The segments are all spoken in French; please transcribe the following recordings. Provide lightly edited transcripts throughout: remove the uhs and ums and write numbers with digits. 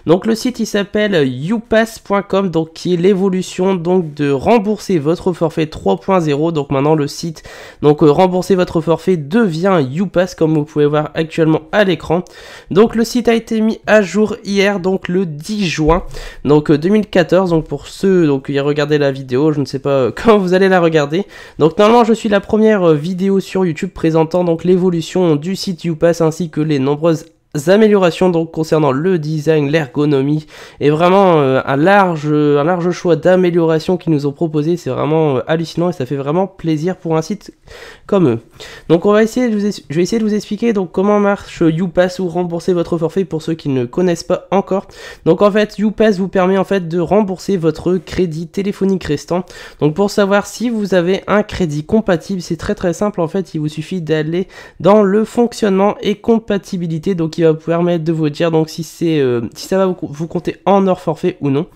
Donc le site il s'appelle youpass.com, donc qui est l'évolution donc de rembourser votre forfait 3.0. Donc maintenant le site, donc rembourser votre forfait devient YouPass comme vous pouvez voir actuellement à l'écran. Donc le site a été mis à jour hier, donc le 10 juin donc 2014. Donc pour ceux donc qui regardaient la vidéo, je ne sais pas quand vous allez la regarder. Donc normalement je suis la première vidéo sur YouTube présentant donc l'évolution du site YouPass ainsi que les nombreuses améliorations donc concernant le design, l'ergonomie et vraiment un large choix d'améliorations qu'ils nous ont proposé. C'est vraiment hallucinant et ça fait vraiment plaisir pour un site comme eux. Donc on va essayer je vais essayer de vous expliquer donc comment marche YouPass ou rembourser votre forfait pour ceux qui ne connaissent pas encore. Donc en fait YouPass vous permet en fait de rembourser votre crédit téléphonique restant. Donc pour savoir si vous avez un crédit compatible, c'est très simple en fait, il vous suffit d'aller dans le fonctionnement et compatibilité, donc qui va vous permettre de vous dire donc si c'est si ça va vous compter en hors forfait ou non.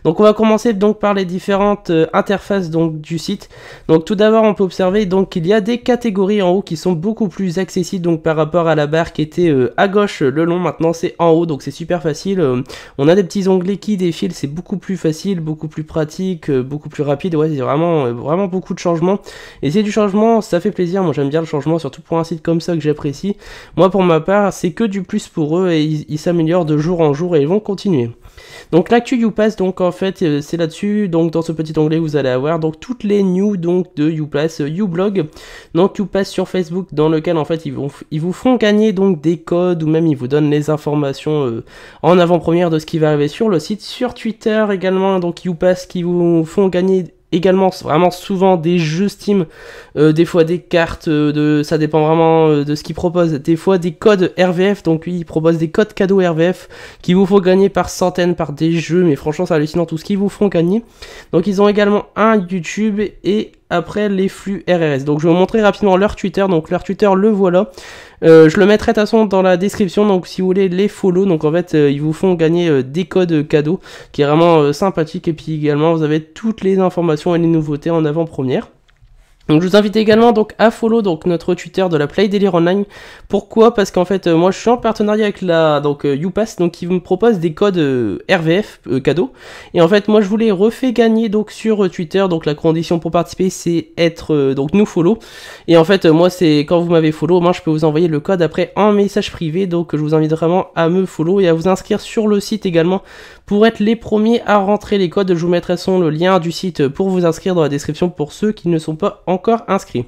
Donc on va commencer donc par les différentes interfaces donc du site. Donc tout d'abord on peut observer donc qu'il y a des catégories en haut qui sont beaucoup plus accessibles donc par rapport à la barre qui était à gauche le long, maintenant c'est en haut, donc c'est super facile. On a des petits onglets qui défilent, c'est beaucoup plus facile, beaucoup plus pratique, beaucoup plus rapide. Ouais, c'est vraiment beaucoup de changements et c'est du changement, ça fait plaisir. Moi j'aime bien le changement, surtout pour un site comme ça que j'apprécie. Moi pour ma part c'est que du plus pour eux et ils s'améliorent de jour en jour et ils vont continuer. Donc l'actu YouPass, donc en fait c'est là-dessus, donc dans ce petit onglet vous allez avoir donc toutes les news donc de YouPass, YouBlog, donc YouPass sur Facebook, dans lequel en fait ils vous font gagner donc des codes ou même ils vous donnent les informations en avant-première de ce qui va arriver sur le site. Sur Twitter également donc YouPass qui vous font gagner également vraiment souvent des jeux Steam, des fois des cartes, ça dépend vraiment de ce qu'ils proposent, des fois des codes RVF, donc ils proposent des codes cadeaux RVF qui vous font gagner par centaines par des jeux, mais franchement c'est hallucinant tout ce qu'ils vous font gagner. Donc ils ont également un YouTube et après les flux RRS. Donc je vais vous montrer rapidement leur Twitter, donc leur Twitter le voilà. Je le mettrai de toute façon dans la description, donc si vous voulez les follow, donc en fait ils vous font gagner des codes cadeaux qui est vraiment sympathique, et puis également vous avez toutes les informations et les nouveautés en avant-première. Donc je vous invite également donc à follow donc notre Twitter de la Play Délire Online. Pourquoi? Parce qu'en fait moi je suis en partenariat avec la YouPass, donc qui me propose des codes RVF cadeaux. Et en fait moi je vous les refais gagner donc sur Twitter. Donc la condition pour participer c'est être donc nous follow. Et en fait moi c'est quand vous m'avez follow, moi je peux vous envoyer le code après en message privé. Donc je vous invite vraiment à me follow et à vous inscrire sur le site également pour être les premiers à rentrer les codes. Je vous mettrai le lien du site pour vous inscrire dans la description pour ceux qui ne sont pas encore inscrits.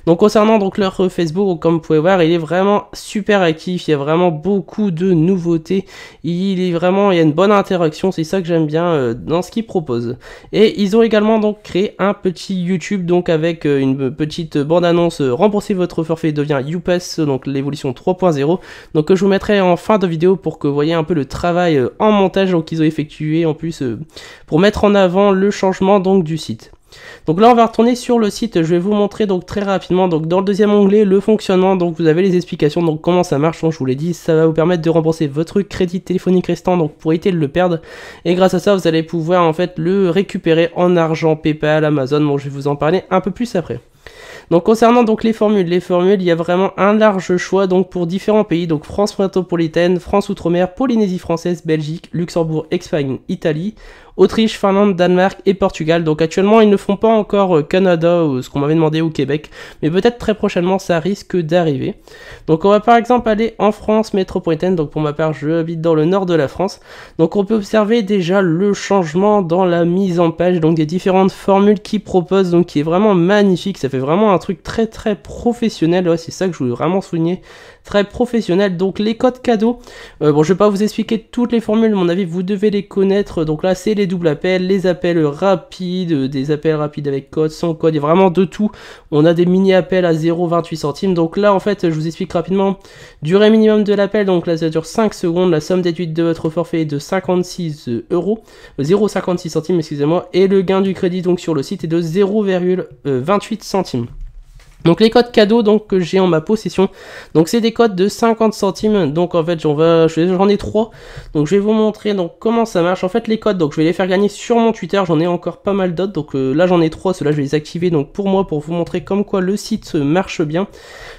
Donc concernant donc leur Facebook, comme vous pouvez voir, il est vraiment super actif, il y a vraiment beaucoup de nouveautés, il y a une bonne interaction, c'est ça que j'aime bien dans ce qu'ils proposent. Et ils ont également donc créé un petit YouTube donc avec une petite bande annonce rembourser votre forfait devient YouPass, donc l'évolution 3.0, donc que je vous mettrai en fin de vidéo pour que vous voyez un peu le travail en montage donc qu'ils ont effectué en plus pour mettre en avant le changement donc du site. Donc là on va retourner sur le site, je vais vous montrer donc très rapidement donc dans le deuxième onglet le fonctionnement. Donc vous avez les explications donc comment ça marche. Donc je vous l'ai dit, ça va vous permettre de rembourser votre crédit téléphonique restant donc pour éviter de le perdre, et grâce à ça vous allez pouvoir en fait le récupérer en argent, PayPal, Amazon. Bon, je vais vous en parler un peu plus après. Donc concernant donc les formules, il y a vraiment un large choix donc pour différents pays, donc France métropolitaine, France outre-mer, Polynésie française, Belgique, Luxembourg, Espagne, Italie, Autriche, Finlande, Danemark et Portugal. Donc actuellement ils ne font pas encore Canada, ou ce qu'on m'avait demandé, au Québec, mais peut-être très prochainement ça risque d'arriver. Donc on va par exemple aller en France métropolitaine. Donc pour ma part je habite dans le nord de la France. Donc on peut observer déjà le changement dans la mise en page donc des différentes formules qu'ils proposent, donc qui est vraiment magnifique. Ça fait vraiment un truc très professionnel. Ouais, c'est ça que je voulais vraiment souligner, très professionnel. Donc les codes cadeaux, bon je vais pas vous expliquer toutes les formules, à mon avis vous devez les connaître. Donc là c'est les doubles appels, les appels rapides, des appels rapides avec code, sans code, il y a vraiment de tout. On a des mini appels à 0,28 centimes. Donc là en fait je vous explique rapidement. Durée minimum de l'appel, donc là ça dure 5 secondes, la somme déduite de votre forfait est de 56 euros, 0,56 centimes excusez-moi, et le gain du crédit donc sur le site est de 0,28 centimes. Donc les codes cadeaux donc que j'ai en ma possession, donc c'est des codes de 50 centimes, donc en fait j'en ai 3, donc je vais vous montrer donc comment ça marche. En fait les codes, donc je vais les faire gagner sur mon Twitter, j'en ai encore pas mal d'autres, donc là j'en ai 3, ceux-là je vais les activer donc pour moi, pour vous montrer comme quoi le site marche bien.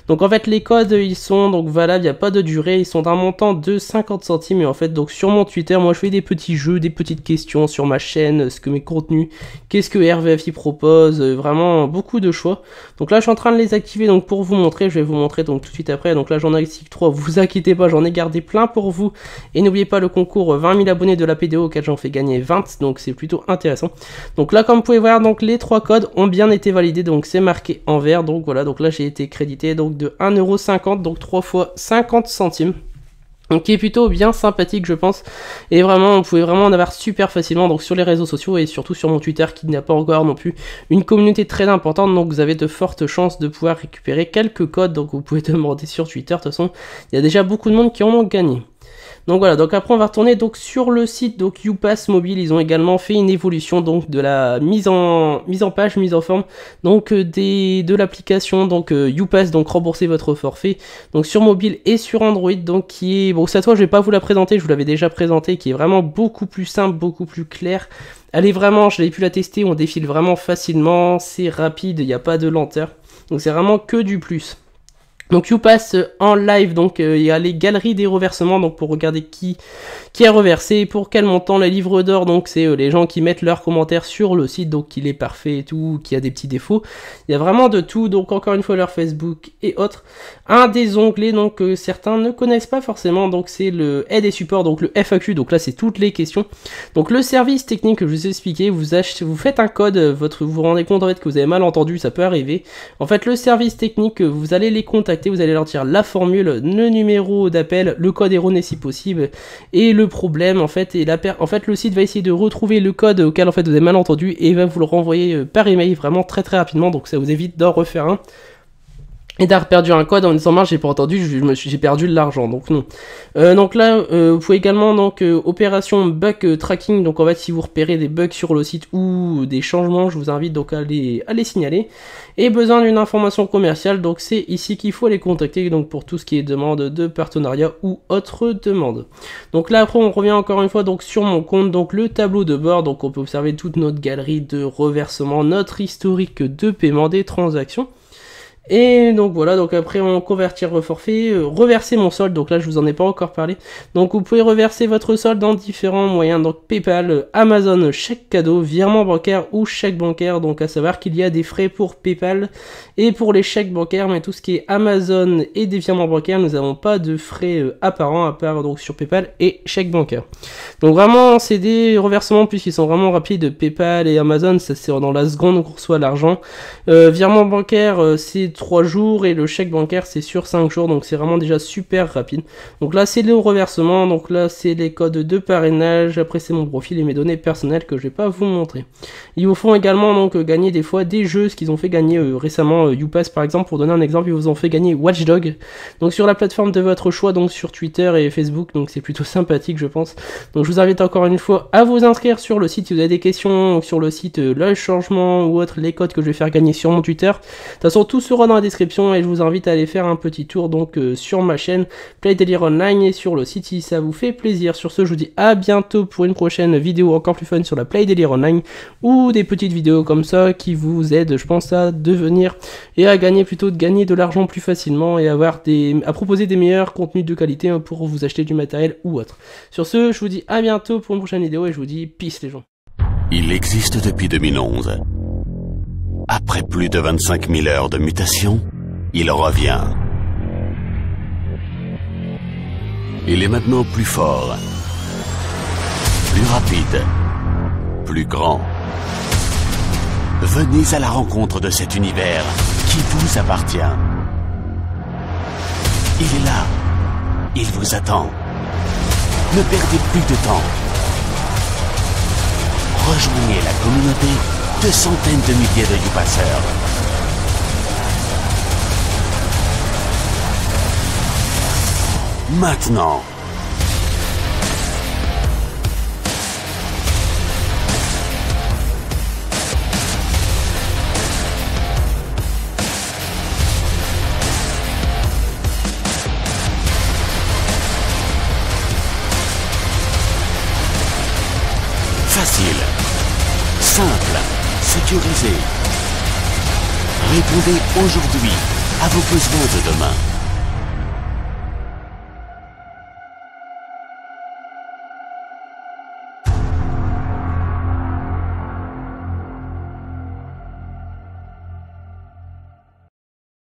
Donc en fait les codes ils sont donc valables, il n'y a pas de durée, ils sont d'un montant de 50 centimes, et en fait donc sur mon Twitter, moi je fais des petits jeux, des petites questions sur ma chaîne, ce que mes contenus, qu'est-ce que RVFI propose, vraiment beaucoup de choix. Donc là je suis en train de les activer donc pour vous montrer, je vais vous montrer donc tout de suite après. Donc là j'en active 3, vous inquiétez pas, j'en ai gardé plein pour vous, et n'oubliez pas le concours 20 000 abonnés de la PDO auquel j'en fais gagner 20, donc c'est plutôt intéressant. Donc là comme vous pouvez voir, donc les 3 codes ont bien été validés, donc c'est marqué en vert, donc voilà, donc là j'ai été crédité donc de 1,50€, donc 3 fois 50 centimes. Donc qui est plutôt bien sympathique je pense, et vraiment on pouvait vraiment en avoir super facilement donc sur les réseaux sociaux, et surtout sur mon Twitter qui n'a pas encore non plus une communauté très importante, donc vous avez de fortes chances de pouvoir récupérer quelques codes, donc vous pouvez demander sur Twitter, de toute façon il y a déjà beaucoup de monde qui en ont gagné. Donc voilà, donc après on va retourner donc sur le site donc YouPass Mobile, ils ont également fait une évolution donc de la mise en page, mise en forme donc de l'application donc YouPass, donc rembourser votre forfait donc sur mobile et sur Android, donc qui est, bon cette fois je vais pas vous la présenter, je vous l'avais déjà présenté, qui est vraiment beaucoup plus simple, beaucoup plus clair. Elle est vraiment, je l'avais pu la tester, on défile vraiment facilement, c'est rapide, il n'y a pas de lenteur, donc c'est vraiment que du plus. Donc YouPass en live, donc il y a les galeries des reversements, donc pour regarder qui a reversé, pour quel montant, les livres d'or, donc c'est les gens qui mettent leurs commentaires sur le site, donc qu'il est parfait et tout, qu'il y a des petits défauts. Il y a vraiment de tout, donc encore une fois leur Facebook et autres. Un des onglets donc que certains ne connaissent pas forcément, donc c'est le aide et support, donc le FAQ, donc là c'est toutes les questions. Donc le service technique que je vous ai expliqué, vous faites un code, vous vous rendez compte en fait que vous avez mal entendu, ça peut arriver. En fait le service technique, vous allez les contacter, vous allez leur dire la formule, le numéro d'appel, le code erroné si possible, et le problème en fait, et en fait le site va essayer de retrouver le code auquel en fait vous avez mal entendu, et va vous le renvoyer par email vraiment très rapidement, donc ça vous évite d'en refaire un et d'avoir perdu un code en disant mince j'ai pas entendu, j'ai perdu de l'argent, donc non. Donc là vous pouvez également donc opération bug tracking, donc en fait si vous repérez des bugs sur le site ou des changements, je vous invite donc à les signaler. Et besoin d'une information commerciale, donc c'est ici qu'il faut les contacter, donc pour tout ce qui est demande de partenariat ou autre demande. Donc là après on revient encore une fois donc sur mon compte, donc le tableau de bord, donc on peut observer toute notre galerie de reversement, notre historique de paiement des transactions. Et donc voilà, donc après on convertir le forfait, reverser mon solde, donc là je vous en ai pas encore parlé. Donc vous pouvez reverser votre solde dans différents moyens, donc PayPal, Amazon, chèque cadeau, virement bancaire ou chèque bancaire, donc à savoir qu'il y a des frais pour PayPal et pour les chèques bancaires, mais tout ce qui est Amazon et des virements bancaires, nous n'avons pas de frais apparents à part donc sur PayPal et chèque bancaire. Donc vraiment c'est des reversements puisqu'ils sont vraiment rapides, PayPal et Amazon, ça c'est dans la seconde qu'on reçoit l'argent. Virement bancaire c'est 3 jours et le chèque bancaire c'est sur 5 jours, donc c'est vraiment déjà super rapide. Donc là c'est le reversement, donc là c'est les codes de parrainage, après c'est mon profil et mes données personnelles que je vais pas vous montrer. Ils vous font également donc gagner des fois des jeux, ce qu'ils ont fait gagner récemment, YouPass par exemple, pour donner un exemple, ils vous ont fait gagner Watch Dogs, donc sur la plateforme de votre choix, donc sur Twitter et Facebook, donc c'est plutôt sympathique je pense. Donc je vous invite encore une fois à vous inscrire sur le site si vous avez des questions sur le site, le changement ou autre, les codes que je vais faire gagner sur mon Twitter. De toute façon tout sera dans la description et je vous invite à aller faire un petit tour donc sur ma chaîne Play Daily Online et sur le site si ça vous fait plaisir. Sur ce je vous dis à bientôt pour une prochaine vidéo encore plus fun sur la Play Daily Online, ou des petites vidéos comme ça qui vous aident je pense à devenir et à gagner, plutôt de gagner de l'argent plus facilement et à proposer des meilleurs contenus de qualité pour vous acheter du matériel ou autre. Sur ce je vous dis à bientôt pour une prochaine vidéo et je vous dis peace les gens. Il existe depuis 2011. Après plus de 25 000 heures de mutation, il revient. Il est maintenant plus fort, plus rapide, plus grand. Venez à la rencontre de cet univers qui vous appartient. Il est là, il vous attend. Ne perdez plus de temps. Rejoignez la communauté de centaines de milliers de YouPasseurs. Maintenant. Facile, simple, sécurisé. Répondez aujourd'hui à vos besoins de demain.